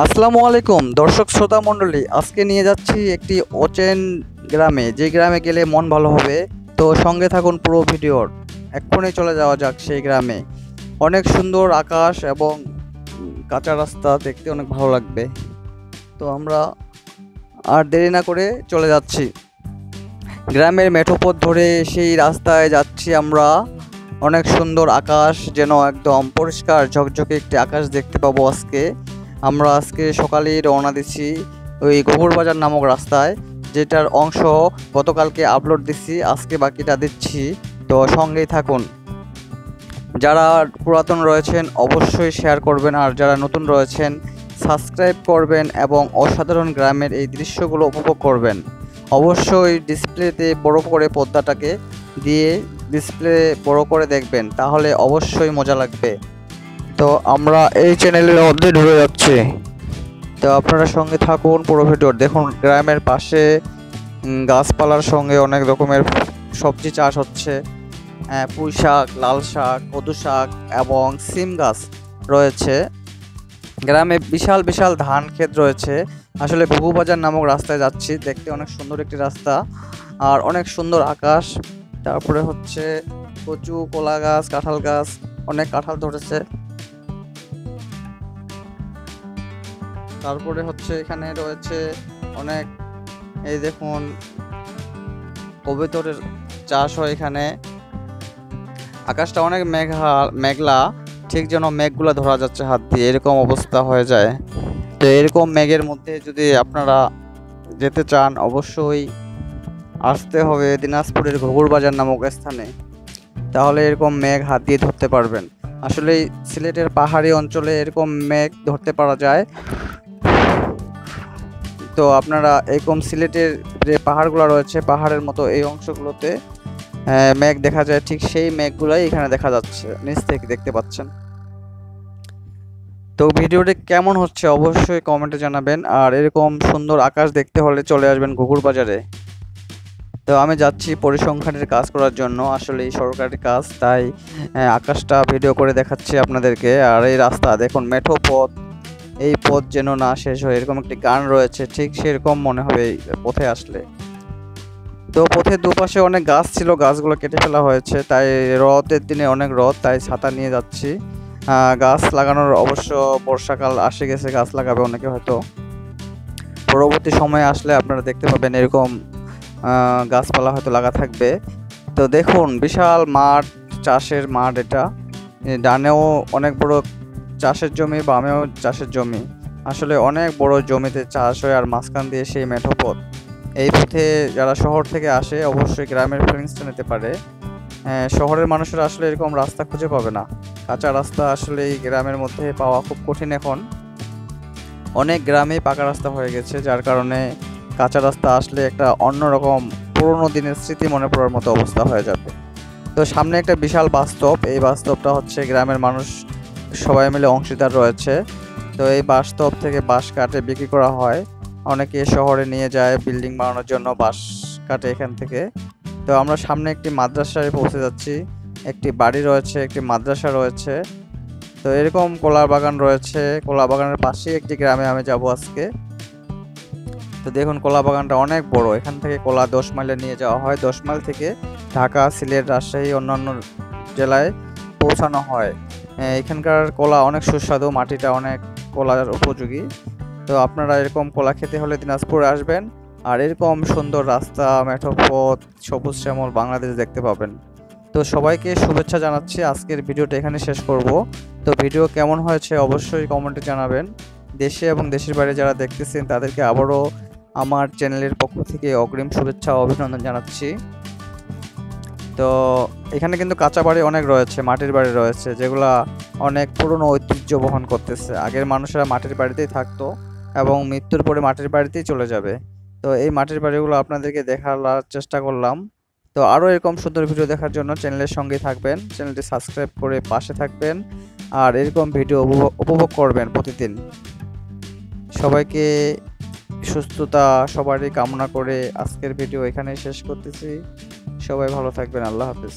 আসসালামু আলাইকুম দর্শক শ্রোতা মণ্ডলী, আজকে নিয়ে যাচ্ছি একটি অচেন গ্রামে, যে গ্রামে গেলে মন ভালো হবে। তো সঙ্গে থাকুন পুরো ভিডিওর। এক্ষুনি চলে যাওয়া যাক সেই গ্রামে। অনেক সুন্দর আকাশ এবং কাঁচা রাস্তা, দেখতে অনেক ভালো লাগবে। তো আমরা আর দেরি না করে চলে যাচ্ছি গ্রামের মেঠো পথ ধরে, সেই রাস্তায় যাচ্ছি আমরা। অনেক সুন্দর আকাশ, যেন একদম পরিষ্কার ঝকঝকে একটি আকাশ দেখতে পাবো আজকে। আমরা আজকে সকালেই রওনা দিছি ওই গোবরবাজার নামক রাস্তায়, যেটার অংশ গতকালকে আপলোড দিছি, আজকে বাকিটা দিচ্ছি। তো সঙ্গেই থাকুন। যারা পুরাতন রয়েছেন অবশ্যই শেয়ার করবেন, আর যারা নতুন রয়েছেন সাবস্ক্রাইব করবেন এবং অসাধারণ গ্রামের এই দৃশ্যগুলো উপভোগ করবেন। অবশ্যই ডিসপ্লেতে বড় করে পর্দাটাকে দিয়ে ডিসপ্লে বড় করে দেখবেন, তাহলে অবশ্যই মজা লাগবে। তো আমরা এই চ্যানেলের মধ্যে ঢুকে যাচ্ছি, তো আপনারা সঙ্গে থাকুন পুরো ভিডিও দেখুন। গ্রামের পাশে গাছপালার সঙ্গে অনেক রকমের সবজি চাষ হচ্ছে। পুঁই শাক, লাল শাক, কদু শাক এবং সিম গাছ রয়েছে। গ্রামে বিশাল বিশাল ধান ক্ষেত রয়েছে। আসলে ঘুঘুবাজার নামক রাস্তায় যাচ্ছি, দেখতে অনেক সুন্দর একটি রাস্তা আর অনেক সুন্দর আকাশ। তারপরে হচ্ছে কচু, কলা গাছ, কাঁঠাল গাছ, অনেক কাঁঠাল ধরেছে। তারপরে হচ্ছে এখানে রয়েছে অনেক, এই দেখুন কবুতরের চাষ হয় এখানে। আকাশটা অনেক মেঘলা, ঠিক যেন মেঘগুলো ধরা যাচ্ছে হাত দিয়ে, এরকম অবস্থা হয়ে যায়। তো এরকম মেঘের মধ্যে যদি আপনারা যেতে চান অবশ্যই আসতে হবে দিনাজপুরের ঘুঘুরবাজার নামক স্থানে, তাহলে এরকম মেঘ হাত দিয়ে ধরতে পারবেন। আসলে সিলেটের পাহাড়ি অঞ্চলে এরকম মেঘ ধরতে পারা যায়। তো আপনারা এরকম সিলেটের যে পাহাড়গুলো রয়েছে, পাহাড়ের মতো এই অংশগুলোতে মেঘ দেখা যায়, ঠিক সেই মেঘগুলাই এখানে দেখা যাচ্ছে, নিচ থেকে দেখতে পাচ্ছেন। তো ভিডিওটি কেমন হচ্ছে অবশ্যই কমেন্টে জানাবেন, আর এরকম সুন্দর আকাশ দেখতে হলে চলে আসবেন ঘুঘুরবাজারে। তো আমি যাচ্ছি পরিসংখ্যানের কাজ করার জন্য, আসলে এই সরকারি কাজ, তাই আকাশটা ভিডিও করে দেখাচ্ছি আপনাদেরকে। আর এই রাস্তা দেখুন, মেঠো পথ, এই পথ যেন না শেষ হয়, এরকম একটি গান রয়েছে, ঠিক সেরকম মনে হবে এই পথে আসলে। তো পথের দুপাশে অনেক গাছ ছিল, গাছগুলো কেটে ফেলা হয়েছে, তাই রথের দিনে অনেক রথ, তাই ছাতা নিয়ে যাচ্ছি। গাছ লাগানোর অবশ্য বর্ষাকাল আসে গেছে, গাছ লাগাবে অনেকে হয়তো। পরবর্তী সময়ে আসলে আপনারা দেখতে পাবেন এরকম গাছপালা হয়তো লাগা থাকবে। তো দেখুন বিশাল মাঠ, চাষের মাঠ এটা। ডানেও অনেক বড় চাষের জমি, বামেও চাষের জমি। আসলে অনেক বড় জমিতে চাষ হয়, আর মাঝখান দিয়ে সেই মেঠো পথ। এই পথে যারা শহর থেকে আসে অবশ্যই গ্রামের ফিলিংসটা নিতে পারে। শহরের মানুষেরা আসলে এরকম রাস্তা খুঁজে পাবে না, কাঁচা রাস্তা আসলে এই গ্রামের মধ্যে পাওয়া খুব কঠিন। এখন অনেক গ্রামেই পাকা রাস্তা হয়ে গেছে, যার কারণে কাঁচা রাস্তা আসলে একটা অন্যরকম পুরোনো দিনের স্মৃতি মনে পড়ার মতো অবস্থা হয়ে যাবে। তো সামনে একটা বিশাল বাসস্টপ, এই বাসস্টপটা হচ্ছে গ্রামের মানুষ সবাই মিলে অংশীদার রয়েছে। তো এই বাসস্টপ থেকে বাঁশ কাটে বিক্রি করা হয়, অনেকে শহরে নিয়ে যায় বিল্ডিং বানানোর জন্য, বাঁশ কাটে এখান থেকে। তো আমরা সামনে একটি মাদ্রাসায় পৌঁছে যাচ্ছি, একটি বাড়ি রয়েছে, একটি মাদ্রাসা রয়েছে। তো এরকম কলা বাগান রয়েছে, কলা বাগানের পাশেই একটি গ্রামে আমি যাব আজকে। তো দেখুন কলা বাগানটা অনেক বড়, এখান থেকে কলা 10 মাইলে নিয়ে যাওয়া হয়, 10 মাইল থেকে ঢাকা, সিলেট, রাজশাহী, অন্যান্য জেলায় পৌঁছানো হয়। এখানকার কলা অনেক সুস্বাদু, মাটিটা অনেক কলার উপযোগী। তো আপনারা এরকম কলা খেতে হলে দিনাজপুরে আসবেন, আর এরকম সুন্দর রাস্তা, মেঠো পথ, সবুজ শ্যামল বাংলাদেশ দেখতে পাবেন। তো সবাইকে শুভেচ্ছা জানাচ্ছি, আজকের ভিডিওটা এখানে শেষ করব। তো ভিডিও কেমন হয়েছে অবশ্যই কমেন্টে জানাবেন। দেশে এবং দেশের বাইরে যারা দেখতেছেন তাদেরকে আবারও আমার চ্যানেলের পক্ষ থেকে অগ্রিম শুভেচ্ছা ও অভিনন্দন জানাচ্ছি। তো এখানে কিন্তু কাঁচা বাড়ি অনেক রয়েছে, মাটির বাড়ি রয়েছে, যেগুলা অনেক পুরনো ঐতিহ্য বহন করতেছে। আগের মানুষেরা মাটির বাড়িতেই থাকতো এবং মৃত্যুর পরে মাটির বাড়িতেই চলে যাবে। তো এই মাটির বাড়িগুলো আপনাদেরকে দেখার চেষ্টা করলাম। তো আরও এরকম সুন্দর ভিডিও দেখার জন্য চ্যানেলের সঙ্গেই থাকবেন, চ্যানেলটি সাবস্ক্রাইব করে পাশে থাকবেন, আর এরকম ভিডিও উপভোগ করবেন প্রতিদিন। সবাইকে সুস্থতা সবারই কামনা করে আজকের ভিডিও এখানেই শেষ করতেছি। সবাই ভালো থাকবেন, আল্লাহ হাফেজ।